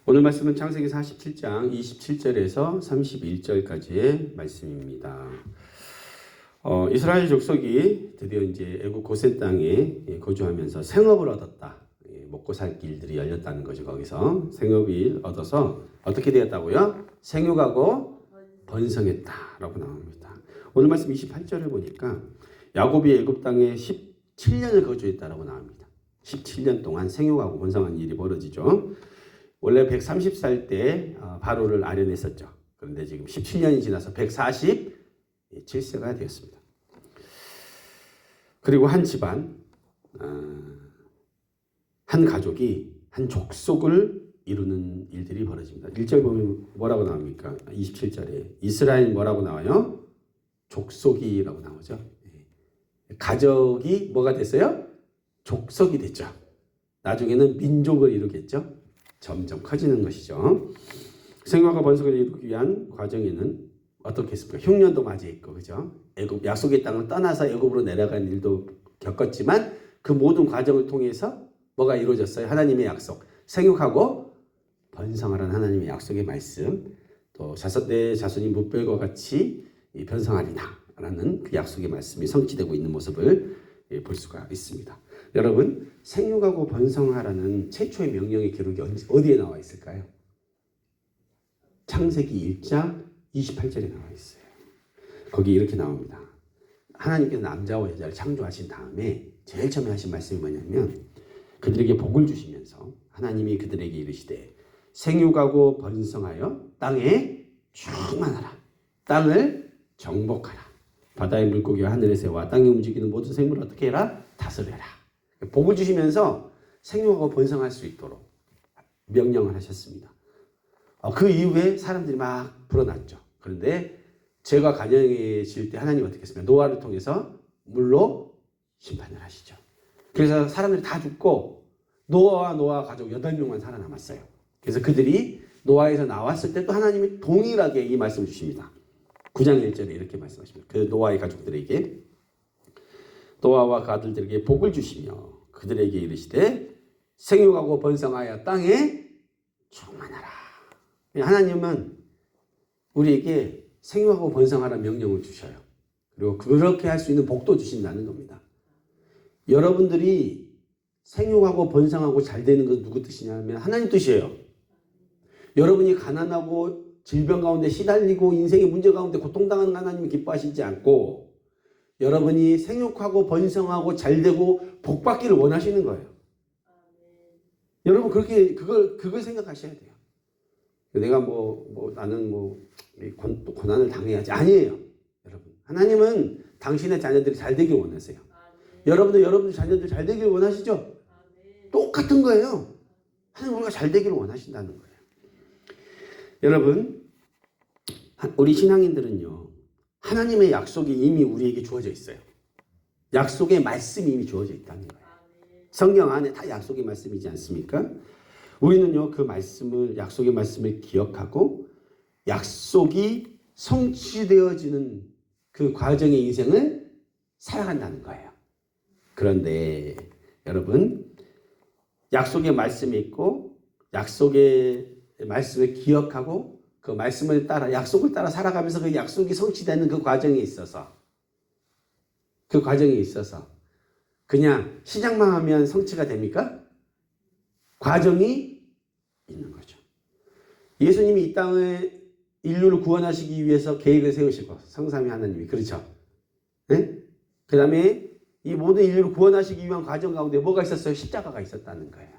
오늘 말씀은 창세기 47장 27절에서 31절까지의 말씀입니다. 이스라엘 족속이 드디어 이제 애국 고센 땅에 거주하면서 생업을 얻었다. 먹고 살 길들이 열렸다는 거죠. 거기서 생업을 얻어서 어떻게 되었다고요? 생육하고 번성했다라고 나옵니다. 오늘 말씀 28절을 보니까 야곱이 애굽 땅에 17년을 거주했다라고 나옵니다. 17년 동안 생육하고 번성한 일이 벌어지죠. 원래 130살 때 바로를 아련했었죠. 그런데 지금 17년이 지나서 147세가 되었습니다. 그리고 한 집안, 한 가족이 한 족속을 이루는 일들이 벌어집니다. 1절 보면 뭐라고 나옵니까? 27절에 이스라엘 뭐라고 나와요? 족속이라고 나오죠. 가족이 뭐가 됐어요? 족속이 됐죠. 나중에는 민족을 이루겠죠. 점점 커지는 것이죠. 생육과 번성을 이루기 위한 과정에는 어떻게 했습니까? 흉년도 맞이했고, 그죠? 애굽 약속의 땅을 떠나서 애굽으로 내려간 일도 겪었지만 그 모든 과정을 통해서 뭐가 이루어졌어요? 하나님의 약속, 생육하고 번성하라는 하나님의 약속의 말씀, 또 내 자손이 무별과 같이 번성하리라는 그 약속의 말씀이 성취되고 있는 모습을 볼 수가 있습니다. 여러분, 생육하고 번성하라는 최초의 명령의 기록이 어디에 나와 있을까요? 창세기 1장 28절에 나와 있어요. 거기 이렇게 나옵니다. 하나님께서 남자와 여자를 창조하신 다음에 제일 처음에 하신 말씀이 뭐냐면 그들에게 복을 주시면서 하나님이 그들에게 이르시되 생육하고 번성하여 땅에 충만하라. 땅을 정복하라. 바다의 물고기와 하늘의 새와 땅에 움직이는 모든 생물을 어떻게 해라? 다스려라. 복을 주시면서 생육하고 번성할 수 있도록 명령을 하셨습니다. 그 이후에 사람들이 막 불어났죠. 그런데 죄가 가정해질 때 하나님 어떻게 했습니까? 노아를 통해서 물로 심판을 하시죠. 그래서 사람들이 다 죽고 노아와 노아 가족 8명만 살아남았어요. 그래서 그들이 노아에서 나왔을 때 또 하나님이 동일하게 이 말씀을 주십니다. 9장 1절에 이렇게 말씀하십니다. 그 노아의 가족들에게 노아와 그 아들들에게 복을 주시며 그들에게 이르시되 생육하고 번성하여 땅에 충만하라. 하나님은 우리에게 생육하고 번성하라는 명령을 주셔요. 그리고 그렇게 할 수 있는 복도 주신다는 겁니다. 여러분들이 생육하고 번성하고 잘 되는 건 누구 뜻이냐면 하나님 뜻이에요. 여러분이 가난하고 질병 가운데 시달리고 인생의 문제 가운데 고통당하는 하나님이 기뻐하시지 않고 여러분이 생육하고 번성하고 잘되고 복받기를 원하시는 거예요. 여러분 그렇게 그걸 생각하셔야 돼요. 내가 나는 고난을 당해야지. 아니에요. 여러분. 하나님은 당신의 자녀들이 잘되길 원하세요. 여러분들 자녀들 잘되길 원하시죠? 똑같은 거예요. 하나님 우리가 잘되기를 원하신다는 거예요. 여러분, 우리 신앙인들은요. 하나님의 약속이 이미 우리에게 주어져 있어요. 약속의 말씀이 이미 주어져 있다는 거예요. 성경 안에 다 약속의 말씀이지 않습니까? 우리는요, 그 말씀을, 약속의 말씀을 기억하고 약속이 성취되어지는 그 과정의 인생을 살아간다는 거예요. 그런데 여러분, 약속의 말씀이 있고 약속의 말씀을 기억하고 그 말씀을 따라 약속을 따라 살아가면서 그 약속이 성취되는 그 과정에 있어서 그냥 시작만 하면 성취가 됩니까? 과정이 있는 거죠. 예수님이 이 땅에 인류를 구원하시기 위해서 계획을 세우시고 성삼위 하나님이 그렇죠. 네? 그 다음에 이 모든 인류를 구원하시기 위한 과정 가운데 뭐가 있었어요? 십자가가 있었다는 거예요.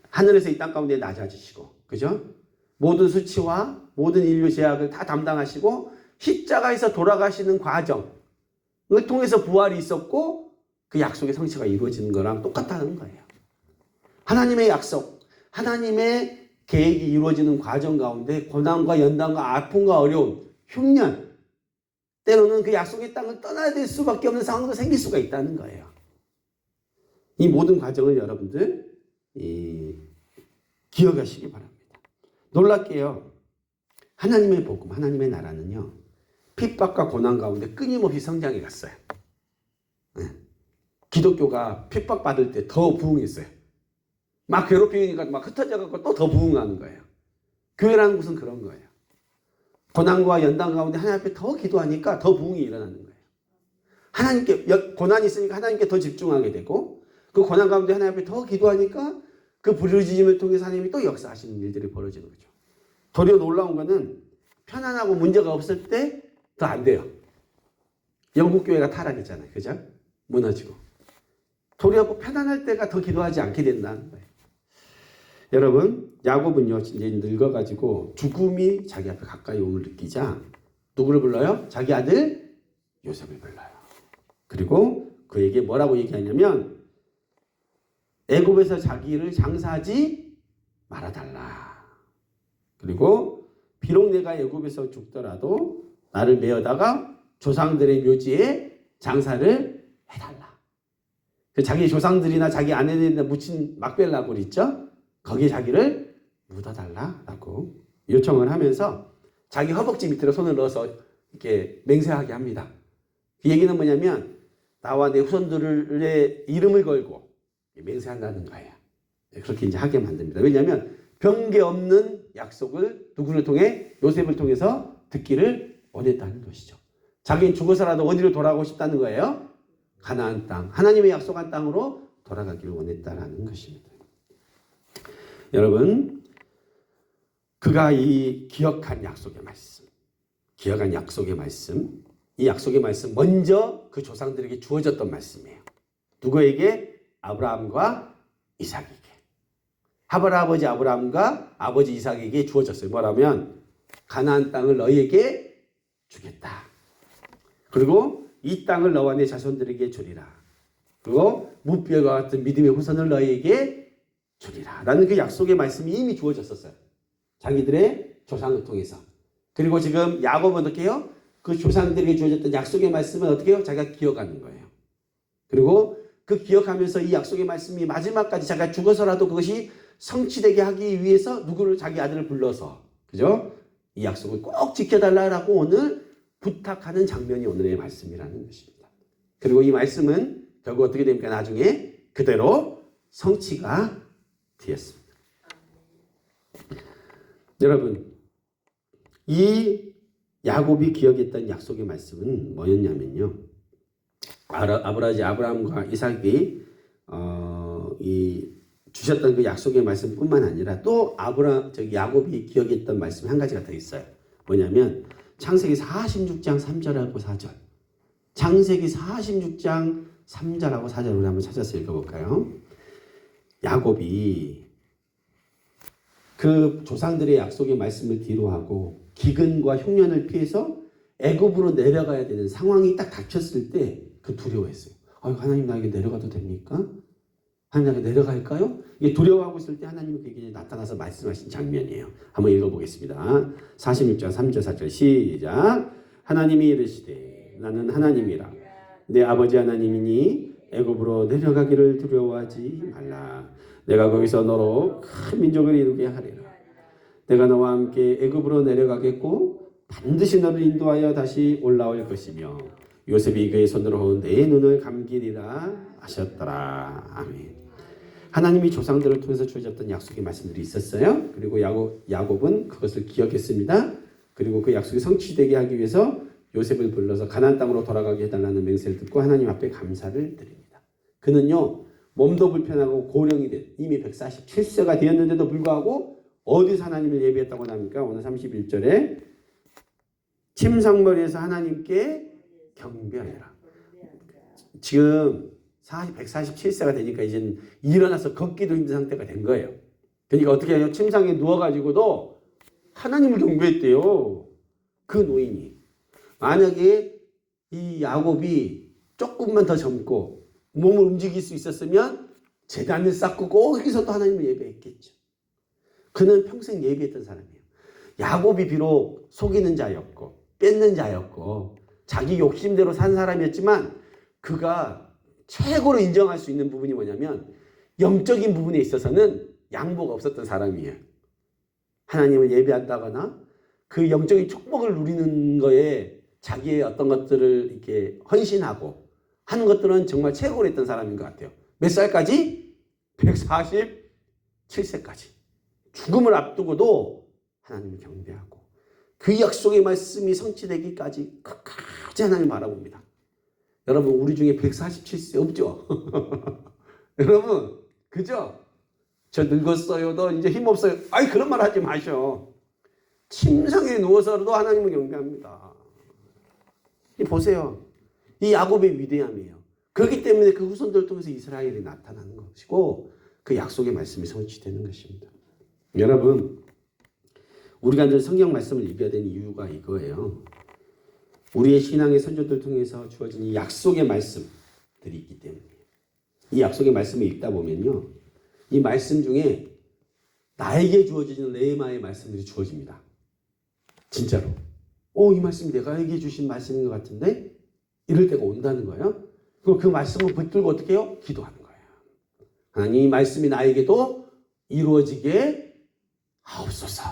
하늘에서 이 땅 가운데 낮아지시고 그죠? 모든 수치와 모든 인류 죄악을 다 담당하시고 십자가에서 돌아가시는 과정을 통해서 부활이 있었고 그 약속의 성취가 이루어지는 거랑 똑같다는 거예요. 하나님의 약속, 하나님의 계획이 이루어지는 과정 가운데 고난과 연단과 아픔과 어려움, 흉년, 때로는 그 약속의 땅을 떠나야 될 수밖에 없는 상황도 생길 수가 있다는 거예요. 이 모든 과정을 여러분들 기억하시기 바랍니다. 놀랍게요. 하나님의 복음, 하나님의 나라는요. 핍박과 고난 가운데 끊임없이 성장해 갔어요. 기독교가 핍박받을 때 더 부흥했어요. 막 괴롭히니까 막 흩어져갖고 또 더 부흥하는 거예요. 교회라는 곳은 그런 거예요. 고난과 연단 가운데 하나님 앞에 더 기도하니까 더 부흥이 일어나는 거예요. 하나님께, 고난이 있으니까 하나님께 더 집중하게 되고, 그 고난 가운데 하나님 앞에 더 기도하니까 그 부르짖음을 통해서 하나님이 또 역사하시는 일들이 벌어지는 거죠. 도리어 놀라운 거는 편안하고 문제가 없을 때 더 안 돼요. 영국 교회가 타락했잖아요. 그죠? 무너지고. 도리어 편안할 때가 더 기도하지 않게 된다는 거예요. 여러분, 야곱은요, 이제 늙어가지고 죽음이 자기 앞에 가까이 옴을 느끼자 누구를 불러요? 자기 아들 요셉을 불러요. 그리고 그에게 뭐라고 얘기하냐면 애굽에서 자기를 장사하지 말아달라. 그리고 비록 내가 애굽에서 죽더라도 나를 메어다가 조상들의 묘지에 장사를 해달라. 자기 조상들이나 자기 아내들이나 묻힌 막벨라 굴 있죠? 거기에 자기를 묻어달라라고 요청을 하면서 자기 허벅지 밑으로 손을 넣어서 이렇게 맹세하게 합니다. 그 얘기는 뭐냐면 나와 내 후손들의 이름을 걸고 맹세한다는 거예요. 그렇게 이제 하게 만듭니다. 왜냐하면 변개 없는 약속을 누구를 통해? 요셉을 통해서 듣기를 원했다는 것이죠. 자기는 죽어서라도 어디로 돌아가고 싶다는 거예요? 가나안 땅, 하나님의 약속한 땅으로 돌아가기를 원했다라는 것입니다. 여러분, 그가 이 기억한 약속의 말씀, 이 약속의 말씀 먼저 그 조상들에게 주어졌던 말씀이에요. 누구에게? 아브라함과 이삭에게. 할아버지 아브라함과 아버지 이삭에게 주어졌어요. 뭐라면 가나안 땅을 너희에게 주겠다. 그리고 이 땅을 너와 내 자손들에게 주리라. 그리고 무뼈와 같은 믿음의 후손을 너희에게 주리라. 라는 그 약속의 말씀이 이미 주어졌었어요. 자기들의 조상을 통해서. 그리고 지금 야곱은 어떻게 해요? 그 조상들에게 주어졌던 약속의 말씀은 어떻게 해요? 자기가 기억하는 거예요. 그리고 그 기억하면서 이 약속의 말씀이 마지막까지 자기가 죽어서라도 그것이 성취되게 하기 위해서 누구를 자기 아들을 불러서, 그죠? 이 약속을 꼭 지켜달라고 오늘 부탁하는 장면이 오늘의 말씀이라는 것입니다. 그리고 이 말씀은 결국 어떻게 됩니까? 나중에 그대로 성취가 되었습니다. 여러분, 이 야곱이 기억했던 약속의 말씀은 뭐였냐면요. 아브라함과 이삭이 주셨던 그 약속의 말씀뿐만 아니라 또 야곱이 기억했던 말씀 한 가지가 더 있어요. 뭐냐면 창세기 46장 3절하고 4절. 창세기 46장 3절하고 4절을 한번 찾아서 읽어볼까요? 야곱이 그 조상들의 약속의 말씀을 뒤로하고 기근과 흉년을 피해서 애굽으로 내려가야 되는 상황이 딱 닥쳤을 때 그 두려워했어요. 하나님 나에게 내려가도 됩니까? 하나님 나에게 내려갈까요? 이게 두려워하고 있을 때 하나님이 그에게 나타나서 말씀하신 장면이에요. 한번 읽어보겠습니다. 46장 3절 4절 시작. 하나님이 이르시되 나는 하나님이라 내 아버지 하나님이니 애굽으로 내려가기를 두려워하지 말라. 내가 거기서 너로 큰 민족을 이루게 하리라. 내가 너와 함께 애굽으로 내려가겠고 반드시 너를 인도하여 다시 올라올 것이며 요셉이 그의 손으로 내 눈을 감기리라 하셨더라. 아멘. 하나님이 조상들을 통해서 주어졌던 약속의 말씀들이 있었어요. 그리고 야곱은 그것을 기억했습니다. 그리고 그 약속이 성취되게 하기 위해서 요셉을 불러서 가나안 땅으로 돌아가게 해달라는 맹세를 듣고 하나님 앞에 감사를 드립니다. 그는요, 몸도 불편하고 고령이 된 이미 147세가 되었는데도 불구하고 어디서 하나님을 예배했다고 합니까? 오늘 31절에 침상머리에서 하나님께 경배하라. 지금 147세가 되니까 이제 일어나서 걷기도 힘든 상태가 된 거예요. 그러니까 어떻게 해요? 침상에 누워가지고도 하나님을 경배했대요. 그 노인이. 만약에 이 야곱이 조금만 더 젊고 몸을 움직일 수 있었으면 제단을 쌓고 거기서 또 하나님을 예배했겠죠. 그는 평생 예배했던 사람이에요. 야곱이 비록 속이는 자였고 뺏는 자였고 자기 욕심대로 산 사람이었지만 그가 최고로 인정할 수 있는 부분이 뭐냐면 영적인 부분에 있어서는 양보가 없었던 사람이에요. 하나님을 예배한다거나 그 영적인 축복을 누리는 거에 자기의 어떤 것들을 이렇게 헌신하고 하는 것들은 정말 최고로 했던 사람인 것 같아요. 몇 살까지? 147 87세까지 죽음을 앞두고도 하나님을 경배하고 그 약속의 말씀이 성취되기까지 끝까지 하나님을 바라봅니다. 여러분 우리 중에 147세 없죠? 여러분 그죠? 저 늙었어요. 너 이제 힘없어요. 아이 그런 말 하지 마셔. 침상에 누워서라도 하나님을 경배합니다. 보세요. 이 야곱의 위대함이에요. 그렇기 때문에 그 후손들을 통해서 이스라엘이 나타나는 것이고 그 약속의 말씀이 성취되는 것입니다. 여러분 우리가 이제 성경 말씀을 읽어야 되는 이유가 이거예요. 우리의 신앙의 선조들 통해서 주어진 이 약속의 말씀들이 있기 때문에 이 약속의 말씀을 읽다 보면요. 이 말씀 중에 나에게 주어지는 레마의 말씀들이 주어집니다. 진짜로. 이 말씀이 내가에게 주신 말씀인 것 같은데? 이럴 때가 온다는 거예요. 그리고 그 말씀을 붙들고 어떻게 해요? 기도하는 거예요. 하나님 이 말씀이 나에게도 이루어지게 하옵소서.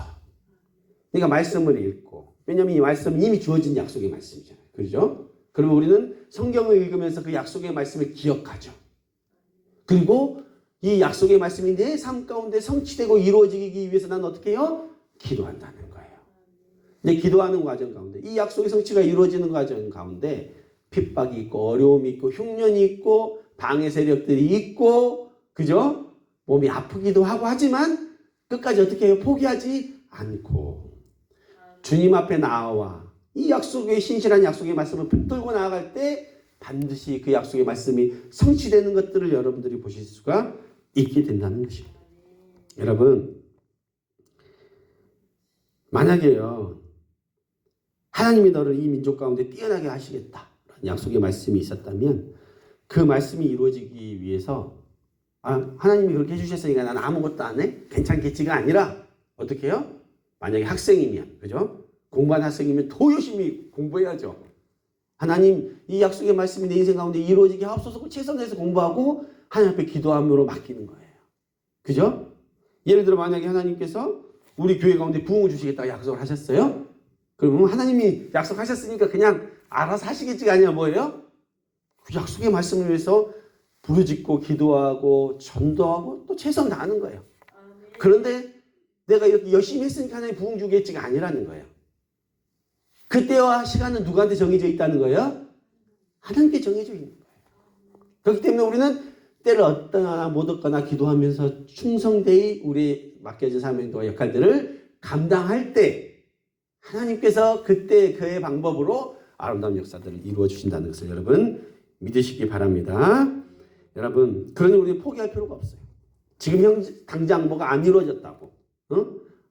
그러니까 말씀을 읽고 왜냐하면 이 말씀은 이미 주어진 약속의 말씀이잖아요. 그렇죠? 그러면 우리는 성경을 읽으면서 그 약속의 말씀을 기억하죠. 그리고 이 약속의 말씀이 내 삶 가운데 성취되고 이루어지기 위해서 난 어떻게 해요? 기도한다는 거예요. 근데 기도하는 과정 가운데 이 약속의 성취가 이루어지는 과정 가운데 핍박이 있고 어려움이 있고 흉년이 있고 방해 세력들이 있고 그죠? 몸이 아프기도 하고 하지만 끝까지 어떻게 해요? 포기하지 않고 주님 앞에 나와 이 약속의 신실한 약속의 말씀을 붙들고 나아갈 때 반드시 그 약속의 말씀이 성취되는 것들을 여러분들이 보실 수가 있게 된다는 것입니다. 여러분 만약에요 하나님이 너를 이 민족 가운데 뛰어나게 하시겠다 약속의 말씀이 있었다면 그 말씀이 이루어지기 위해서 하나님이 그렇게 해주셨으니까 난 아무것도 안 해? 괜찮겠지가 아니라 어떻게 해요? 만약에 학생이면 그죠? 공부하는 학생이면 더 열심히 공부해야죠. 하나님 이 약속의 말씀이 내 인생 가운데 이루어지게 하옵소서 최선을 다해서 공부하고 하나님 앞에 기도함으로 맡기는 거예요. 그죠? 예를 들어 만약에 하나님께서 우리 교회 가운데 부흥을 주시겠다고 약속을 하셨어요. 그러면 하나님이 약속하셨으니까 그냥 알아서 하시겠지가 아니라 뭐예요? 그 약속의 말씀을 위해서 부르짖고 기도하고 전도하고 또 최선 다하는 거예요. 그런데 내가 이렇게 열심히 했으니까 하나님 부흥 주겠지가 아니라는 거예요. 그때와 시간은 누구한테 정해져 있다는 거예요? 하나님께 정해져 있는 거예요. 그렇기 때문에 우리는 때를 얻거나 못 얻거나 기도하면서 충성되이 우리 맡겨진 사명과 역할들을 감당할 때 하나님께서 그때 그의 방법으로 아름다운 역사들을 이루어 주신다는 것을 여러분 믿으시기 바랍니다. 여러분 그러니 우리는 포기할 필요가 없어요. 지금 당장 뭐가 안 이루어졌다고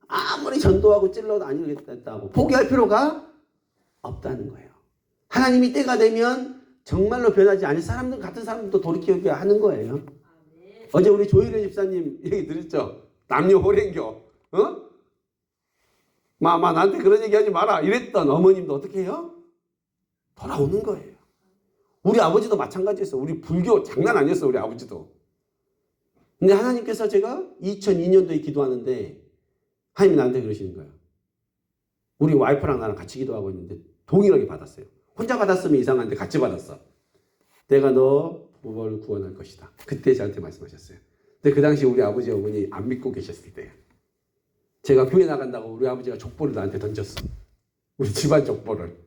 아무리 전도하고 찔러도 안 이루어졌다고 포기할 필요가 없다는 거예요. 하나님이 때가 되면 정말로 변하지 않을 사람들 같은 사람들도 돌이키게 하는 거예요. 어제 우리 조일의 집사님 얘기 들었죠? 남녀 호랭교 마마 나한테 그런 얘기 하지 마라 이랬던 어머님도 어떻게 해요? 돌아오는 거예요. 우리 아버지도 마찬가지였어. 우리 불교 장난 아니었어. 우리 아버지도. 근데 하나님께서 제가 2002년도에 기도하는데 하나님이 나한테 그러시는 거예요. 우리 와이프랑 나랑 같이 기도하고 있는데 동일하게 받았어요. 혼자 받았으면 이상한데 같이 받았어. 내가 너 부모를 구원할 것이다. 그때 저한테 말씀하셨어요. 근데 그 당시 우리 아버지 어머니 안 믿고 계셨을 때예요. 제가 교회 나간다고 우리 아버지가 족보를 나한테 던졌어. 우리 집안 족보를.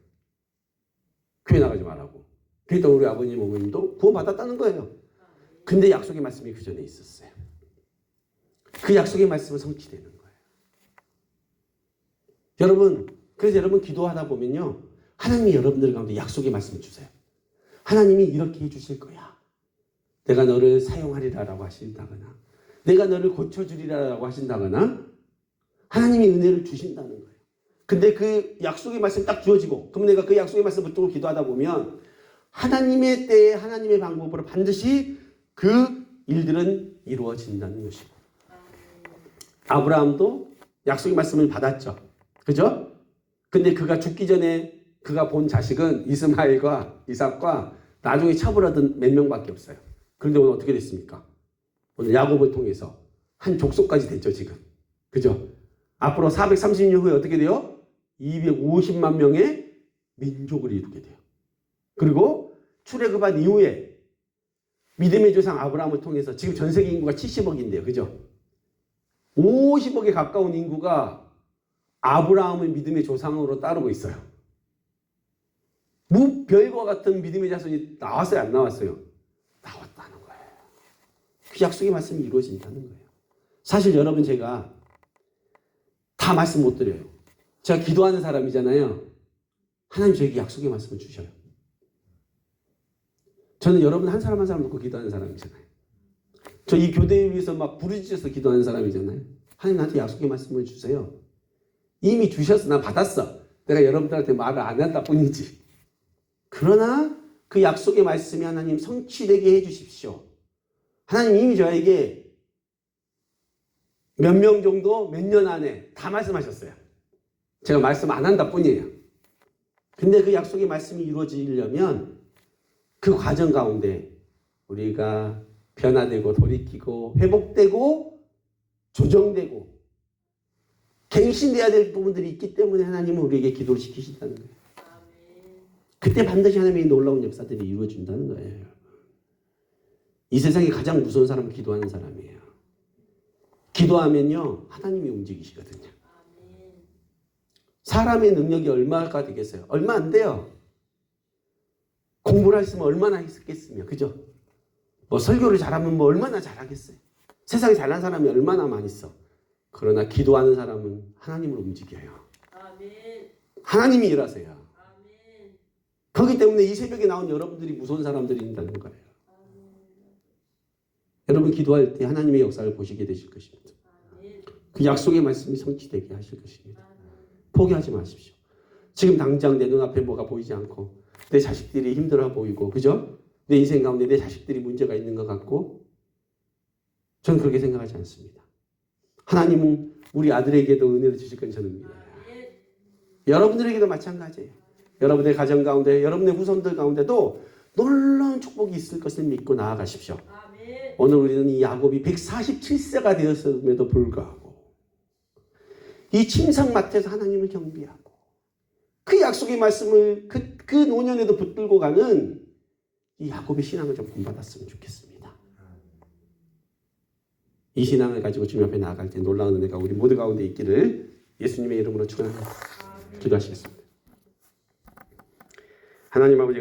교회 나가지 말라고. 그랬더니 우리 아버님 어머님도 구원받았다는 거예요. 근데 약속의 말씀이 그 전에 있었어요. 그 약속의 말씀은 성취되는 거예요. 여러분 그래서 여러분 기도하다 보면요 하나님이 여러분들 가운데 약속의 말씀을 주세요. 하나님이 이렇게 해주실 거야. 내가 너를 사용하리라라고 하신다거나 내가 너를 고쳐주리라라고 하신다거나 하나님이 은혜를 주신다는 거예요. 근데 그 약속의 말씀이 딱 주어지고 그러면 내가 그 약속의 말씀을 붙들고 기도하다 보면 하나님의 때에 하나님의 방법으로 반드시 그 일들은 이루어진다는 것이고 아브라함도 약속의 말씀을 받았죠. 그죠? 근데 그가 죽기 전에 그가 본 자식은 이스마엘과 이삭과 나중에 처벌하던 몇 명밖에 없어요. 그런데 오늘 어떻게 됐습니까? 오늘 야곱을 통해서 한 족속까지 됐죠 지금. 그죠? 앞으로 430년 후에 어떻게 돼요? 250만 명의 민족을 이루게 돼요. 그리고 출애굽한 이후에 믿음의 조상 아브라함을 통해서 지금 전 세계 인구가 70억인데요. 그죠? 50억에 가까운 인구가 아브라함의 믿음의 조상으로 따르고 있어요. 무별과 같은 믿음의 자손이 나왔어요, 안 나왔어요? 나왔다는 거예요. 그 약속의 말씀이 이루어진다는 거예요. 사실 여러분, 제가 다 말씀 못 드려요. 제가 기도하는 사람이잖아요. 하나님 저에게 약속의 말씀을 주셔요. 저는 여러분 한 사람 한 사람 놓고 기도하는 사람이잖아요. 저 이 교대에 위해서 막 부르짖어서 기도하는 사람이잖아요. 하나님 나한테 약속의 말씀을 주세요. 이미 주셨어. 나 받았어. 내가 여러분들한테 말을 안 한다 뿐이지. 그러나 그 약속의 말씀이 하나님 성취되게 해주십시오. 하나님 이미 저에게 몇 명 정도 몇 년 안에 다 말씀하셨어요. 제가 말씀 안 한다 뿐이에요. 근데 그 약속의 말씀이 이루어지려면 그 과정 가운데 우리가 변화되고 돌이키고 회복되고 조정되고 갱신돼야 될 부분들이 있기 때문에 하나님은 우리에게 기도를 시키신다는 거예요. 그때 반드시 하나님의 놀라운 역사들이 이루어진다는 거예요. 이 세상에 가장 무서운 사람은 기도하는 사람이에요. 기도하면요 하나님이 움직이시거든요. 사람의 능력이 얼마가 되겠어요? 얼마 안 돼요. 공부를 했으면 얼마나 했겠으며, 그죠? 뭐 설교를 잘하면 뭐 얼마나 잘하겠어요. 세상에 잘난 사람이 얼마나 많이 있어. 그러나 기도하는 사람은 하나님을 움직여요. 아멘. 하나님이 일하세요. 아멘. 그렇기 때문에 이 새벽에 나온 여러분들이 무서운 사람들이 있다는 거예요. 아멘. 여러분 기도할 때 하나님의 역사를 보시게 되실 것입니다. 아멘. 그 약속의 말씀이 성취되게 하실 것입니다. 아멘. 포기하지 마십시오. 지금 당장 내 눈앞에 뭐가 보이지 않고 내 자식들이 힘들어 보이고, 그죠? 내 인생 가운데 내 자식들이 문제가 있는 것 같고, 저는 그렇게 생각하지 않습니다. 하나님은 우리 아들에게도 은혜를 주실 건 저는 믿어요. 여러분들에게도 마찬가지예요. 여러분의 가정 가운데, 여러분의 후손들 가운데도 놀라운 축복이 있을 것을 믿고 나아가십시오. 오늘 우리는 이 야곱이 147세가 되었음에도 불구하고 이 침상마트에서 하나님을 경배하고 그 약속의 말씀을 그 노년에도 붙들고 가는 이 야곱의 신앙을 좀 본받았으면 좋겠습니다. 이 신앙을 가지고 주님 앞에 나아갈 때 놀라운 은혜가 우리 모두 가운데 있기를 예수님의 이름으로 축원합니다. 기도하시겠습니다. 하나님 아버지